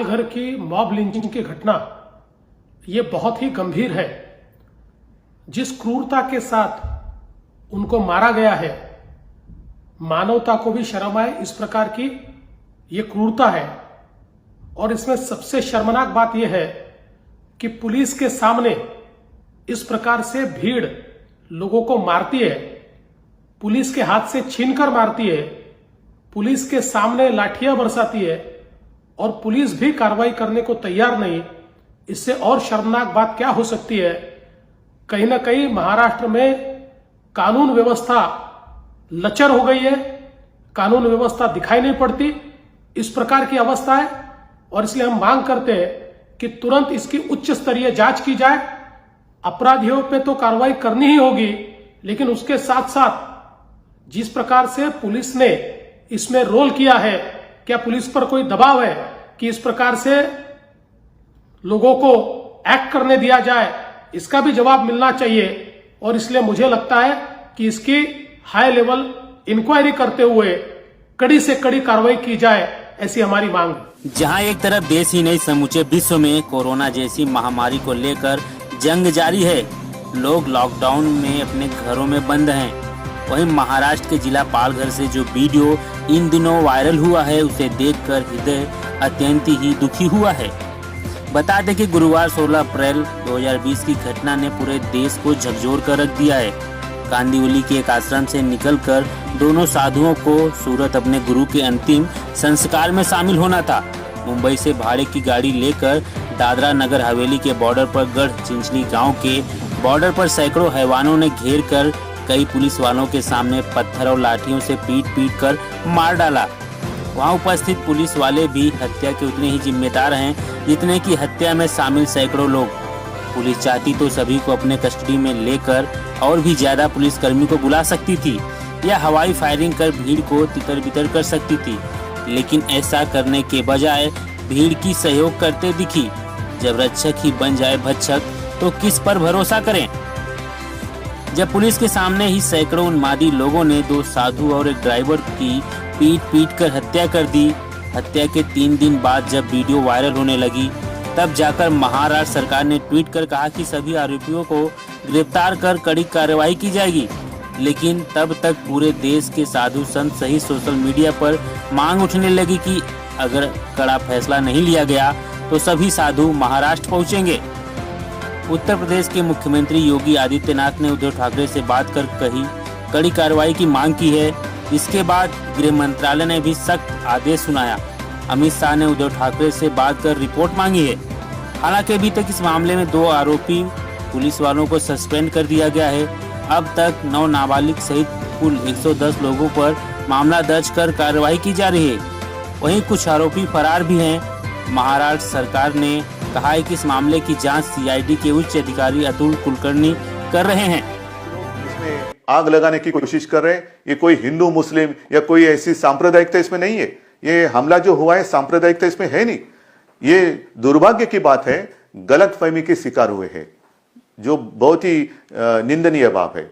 पालघर की mob lynching की घटना ये बहुत ही गंभीर है। जिस क्रूरता के साथ उनको मारा गया है, मानवता को भी शर्म आए इस प्रकार की ये क्रूरता है। और इसमें सबसे शर्मनाक बात यह है कि पुलिस के सामने इस प्रकार से भीड़ लोगों को मारती है, पुलिस के हाथ से छीनकर मारती है, पुलिस के सामने लाठियां बरसाती है और पुलिस भी कार्रवाई करने को तैयार नहीं। इससे और शर्मनाक बात क्या हो सकती है? कहीं ना कहीं महाराष्ट्र में कानून व्यवस्था लचर हो गई है, कानून व्यवस्था दिखाई नहीं पड़ती, इस प्रकार की अवस्था है। और इसलिए हम मांग करते हैं कि तुरंत इसकी उच्च स्तरीय जांच की जाए। अपराधियों पे तो कार्रवाई करनी ही होगी, लेकिन उसके साथ साथ जिस प्रकार से पुलिस ने इसमें रोल किया है, क्या पुलिस पर कोई दबाव है कि इस प्रकार से लोगों को एक्ट करने दिया जाए? इसका भी जवाब मिलना चाहिए। और इसलिए मुझे लगता है कि इसकी हाई लेवल इंक्वायरी करते हुए कड़ी से कड़ी कार्रवाई की जाए, ऐसी हमारी मांग है। जहां एक तरफ देश ही नहीं समूचे विश्व में कोरोना जैसी महामारी को लेकर जंग जारी है, लोग लॉकडाउन में अपने घरों में बंद हैं। वहीं महाराष्ट्र के जिला पालघर से जो वीडियो इन दिनों वायरल हुआ है, उसे देखकर हृदय अत्यंत ही दुखी हुआ है। बता दें कि गुरुवार 16 अप्रैल 2020 की घटना ने पूरे देश को झकझोर कर रख दिया है। कांदिवली के एक आश्रम से निकलकर दोनों साधुओं को सूरत अपने गुरु के अंतिम संस्कार में शामिल होना था। मुंबई से भाड़े की गाड़ी लेकर दादरा नगर हवेली के बॉर्डर पर गढ़ चिंचली गांव के बॉर्डर पर सैकड़ों हैवानों ने घेर कर कई पुलिस वालों के सामने पत्थर और लाठियों से पीट कर मार डाला। वहां उपस्थित पुलिस वाले भी हत्या के उतने ही जिम्मेदार हैं जितने की हत्या में शामिल सैकड़ों लोग। पुलिस चाहती तो सभी को अपने कस्टडी में लेकर और भी ज्यादा पुलिसकर्मी को बुला सकती थी या हवाई फायरिंग कर भीड़ को तितर बितर कर सकती थी, लेकिन ऐसा करने के बजाय भीड़ की सहयोग करते दिखी। जब रक्षक ही बन जाए भक्षक तो किस पर भरोसा करें? जब पुलिस के सामने ही सैकड़ों उन्मादी लोगों ने 2 साधु और एक ड्राइवर की पीट कर हत्या कर दी। हत्या के 3 दिन बाद जब वीडियो वायरल होने लगी, तब जाकर महाराष्ट्र सरकार ने ट्वीट कर कहा कि सभी आरोपियों को गिरफ्तार कर कड़ी कार्रवाई की जाएगी। लेकिन तब तक पूरे देश के साधु संत सहित सोशल मीडिया पर मांग उठने लगी कि अगर कड़ा फैसला नहीं लिया गया तो सभी साधु महाराष्ट्र पहुंचेंगे। उत्तर प्रदेश के मुख्यमंत्री योगी आदित्यनाथ ने उद्धव ठाकरे से बात कर कड़ी कार्रवाई की मांग की है। इसके बाद गृह मंत्रालय ने भी सख्त आदेश सुनाया। अमित शाह ने उद्धव ठाकरे से बात कर रिपोर्ट मांगी है। हालांकि अभी तक इस मामले में 2 आरोपी पुलिस वालों को सस्पेंड कर दिया गया है। अब तक 9 नाबालिग सहित कुल 110 लोगों पर मामला दर्ज कर कार्रवाई की जा रही है। वहीं कुछ आरोपी फरार भी हैं। महाराष्ट्र सरकार ने कहा है कि इस मामले की जांच सीआईडी के उच्च अधिकारी अतुल कुलकर्णी कर रहे हैं। इसमें आग लगाने की कोशिश कर रहे हैं। ये कोई हिंदू मुस्लिम या कोई ऐसी सांप्रदायिकता इसमें नहीं है। ये हमला जो हुआ है सांप्रदायिकता इसमें है नहीं। ये दुर्भाग्य की बात है, गलत फहमी के शिकार हुए हैं, जो बहुत ही निंदनीय बात है।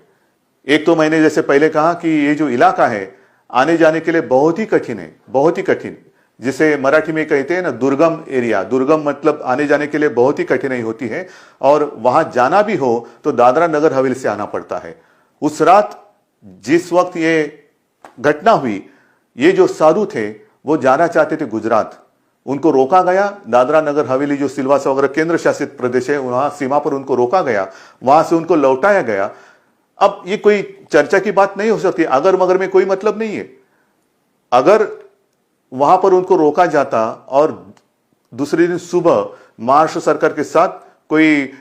एक तो मैंने जैसे पहले कहा कि ये जो इलाका है आने जाने के लिए बहुत ही कठिन है, बहुत ही कठिन। जिसे मराठी में कहते हैं ना दुर्गम एरिया, दुर्गम मतलब आने जाने के लिए बहुत ही कठिनाई होती है। और वहां जाना भी हो तो दादरा नगर हवेली से आना पड़ता है। उस रात जिस वक्त ये घटना हुई, ये जो साधु थे वो जाना चाहते थे गुजरात, उनको रोका गया। दादरा नगर हवेली जो सिलवासा वगैरह केंद्र शासित प्रदेश है, वहां सीमा पर उनको रोका गया, वहां से उनको लौटाया गया। अब ये कोई चर्चा की बात नहीं हो सकती, अगर मगर में कोई मतलब नहीं है। अगर वहां पर उनको रोका जाता और दूसरे दिन सुबह महाराष्ट्र सरकार के साथ कोई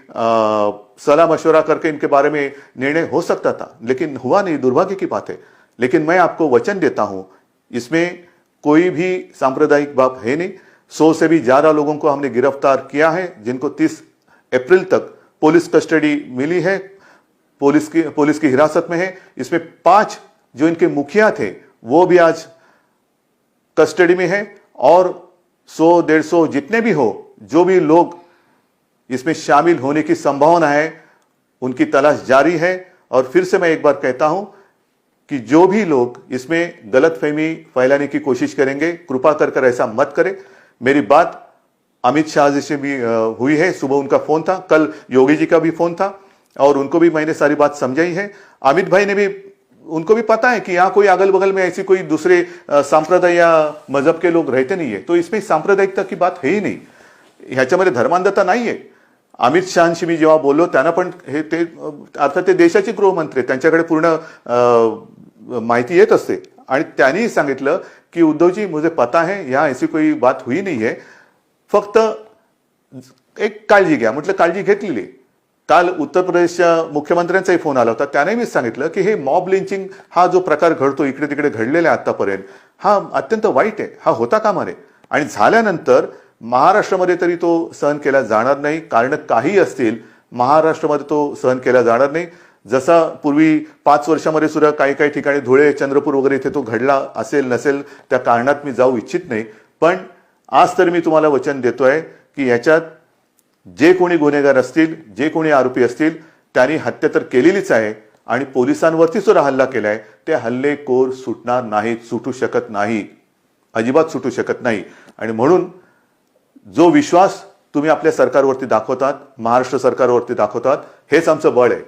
सलाह मशवरा करके इनके बारे में निर्णय हो सकता था, लेकिन हुआ नहीं। दुर्भाग्य की बात है। लेकिन मैं आपको वचन देता हूं, इसमें कोई भी सांप्रदायिक बात है नहीं। 100 से भी ज्यादा लोगों को हमने गिरफ्तार किया है, जिनको 30 अप्रैल तक पुलिस कस्टडी मिली है, पुलिस की हिरासत में है। इसमें 5 जो इनके मुखिया थे वो भी आज कस्टडी में है। और 100-150 जितने भी हो, जो भी लोग इसमें शामिल होने की संभावना है, उनकी तलाश जारी है। और फिर से मैं एक बार कहता हूं कि जो भी लोग इसमें गलतफहमी फैलाने की कोशिश करेंगे, कृपा कर ऐसा मत करें। मेरी बात अमित शाह जी से भी हुई है। सुबह उनका फोन था, कल योगी जी का भी फोन था और उनको भी मैंने सारी बात समझाई है। अमित भाई ने भी, उनको भी पता है कि यहाँ कोई अगल बगल में ऐसी कोई दूसरे संप्रदाय या मजहब के लोग रहते नहीं है, तो इसमें सांप्रदायिकता की बात है ही नाही, ह्याच्यामध्ये धर्मांधता नाहीये। अमित शहाशी मी जेव्हा बोललो त्यांना पण हे ते अर्थात ते देशाचे गृहमंत्री, त्यांच्याकडे पूर्ण माहिती येत असते आणि त्यांनी सांगितलं की उद्धवजी मुझे पता है यहाँ ऐसी कोई बात हुई नहीं है, फक्त एक काळजी घ्या। म्हटलं काळजी घेतलेली। काल उत्तर प्रदेशच्या मुख्यमंत्र्यांचाही फोन आला होता, त्याने मी सांगितलं की हे मॉब लिंचिंग हा जो प्रकार घडतो इकडे तिकडे घडलेला आहे आतापर्यंत, हा अत्यंत वाईट आहे, हा होता कामा नये आणि झाल्यानंतर महाराष्ट्रामध्ये तरी तो सहन केला जाणार नाही। कारण काही असतील, महाराष्ट्रामध्ये तो सहन केला जाणार नाही। जसा पूर्वी 5 वर्षामध्ये सुद्धा काही काही ठिकाणी धुळे, चंद्रपूर वगैरे इथे तो घडला असेल नसेल त्या कारणात मी जाऊ इच्छित नाही, पण आज तर मी तुम्हाला वचन देतोय की याच्यात जे कोणी गुन्हेगार असतील, जे कोणी आरोपी असतील, त्यांनी हत्या तर केलेलीच आहे आणि पोलिसांवरती सुद्धा हल्ला केलाय, ते हल्लेखोर सुटणार नाहीत, सुटू शकत नाही, अजिबात सुटू शकत नाही। आणि म्हणून जो विश्वास तुम्ही आपल्या सरकारवरती दाखवतात, महाराष्ट्र सरकारवरती दाखवतात, हेच आमचं बळ आहे।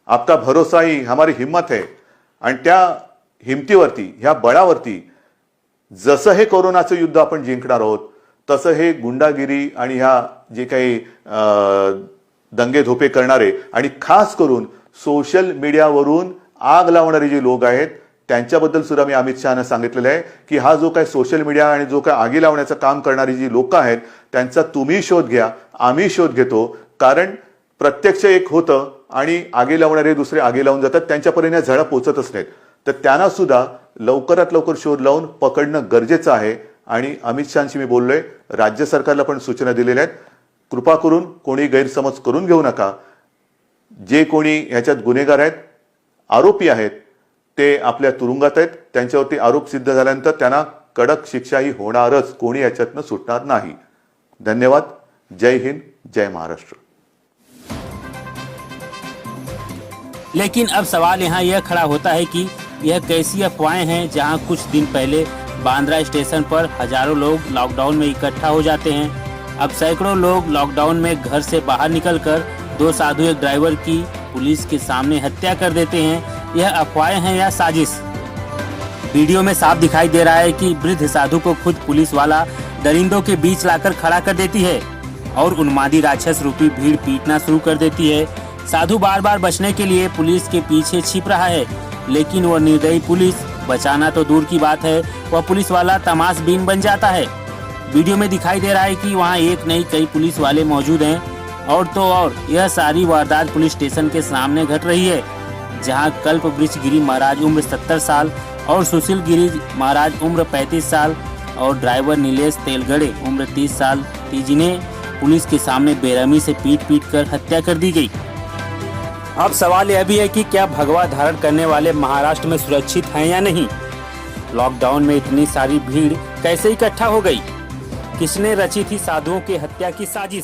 आपका भरोसा ही हमारी हिम्मत है आणि त्या हिमतीवरती, ह्या बळावरती जसं हे कोरोनाचं युद्ध आपण जिंकणार आहोत, तसं हे गुंडागिरी आणि ह्या जे काही दंगे धोपे करणारे आणि खास करून सोशल मीडियावरून आग लावणारे जे लोक आहेत, त्यांच्याबद्दल सुद्धा मी अमित शहाना सांगितलेलं आहे की हा जो काही सोशल मीडिया आणि जो काही आगी लावण्याचं काम करणारी जी लोक आहेत, त्यांचा तुम्ही शोध घ्या, आम्ही शोध घेतो। कारण प्रत्यक्ष एक होतं आणि आगी लावणारे दुसरे आगी लावून जातात, त्यांच्यापर्यंत झळा पोहोचतच नाहीत, तर त्यांना सुद्धा लवकरात लवकर शोध लावून पकडणं गरजेचं आहे। आणि अमित शहाशी मी बोललोय, राज्य सरकारला पण सूचना दिलेल्या आहेत, कृपा करून कोणी गैरसमज करून घेऊ नका। जे कोणी ह्याच्यात गुन्हेगार आहेत, आरोपी आहेत, ते आपल्या तुरुंगात आहेत, त्यांच्यावरती आरोप सिद्ध झाल्यानंतर त्यांना कडक शिक्षाही होणारच, कोणी याच्यातनं सुटणार नाही। धन्यवाद। जय हिंद, जय महाराष्ट्र। लेकिन अब सवाल यहाँ यह खड़ा होता है कि यह कैसी अफवाहें हैं जहाँ कुछ दिन पहले बांद्रा स्टेशन पर हजारों लोग लॉकडाउन में इकट्ठा हो जाते हैं, अब सैकड़ों लोग लॉकडाउन में घर से बाहर निकलकर 2 साधु एक ड्राइवर की पुलिस के सामने हत्या कर देते हैं। यह अफवाहें हैं या साजिश? वीडियो में साफ दिखाई दे रहा है कि वृद्ध साधु को खुद पुलिस वाला दरिंदों के बीच लाकर खड़ा कर देती है और उन्मादी राक्षस रूपी भीड़ पीटना शुरू कर देती है। साधु बार बार बचने के लिए पुलिस के पीछे छिप रहा है, लेकिन वह निर्दयी पुलिस, बचाना तो दूर की बात है, वह पुलिस वाला तमाशबीन बन जाता है। वीडियो में दिखाई दे रहा है कि वहाँ एक नहीं कई पुलिस वाले मौजूद हैं और तो और यह सारी वारदात पुलिस स्टेशन के सामने घट रही है, जहाँ कल्प वृक्ष गिरी महाराज उम्र 70 साल और सुशील गिरी महाराज उम्र 35 साल और ड्राइवर नीलेश तेलगड़े उम्र 30 साल थी, जिन्हें पुलिस के सामने बेरहमी से पीट कर हत्या कर दी गई। अब सवाल यह भी है कि क्या भगवा धारण करने वाले महाराष्ट्र में सुरक्षित हैं या नहीं? लॉकडाउन में इतनी सारी भीड़ कैसे इकट्ठा हो गई? किसने रची थी साधुओं की हत्या की साजिश?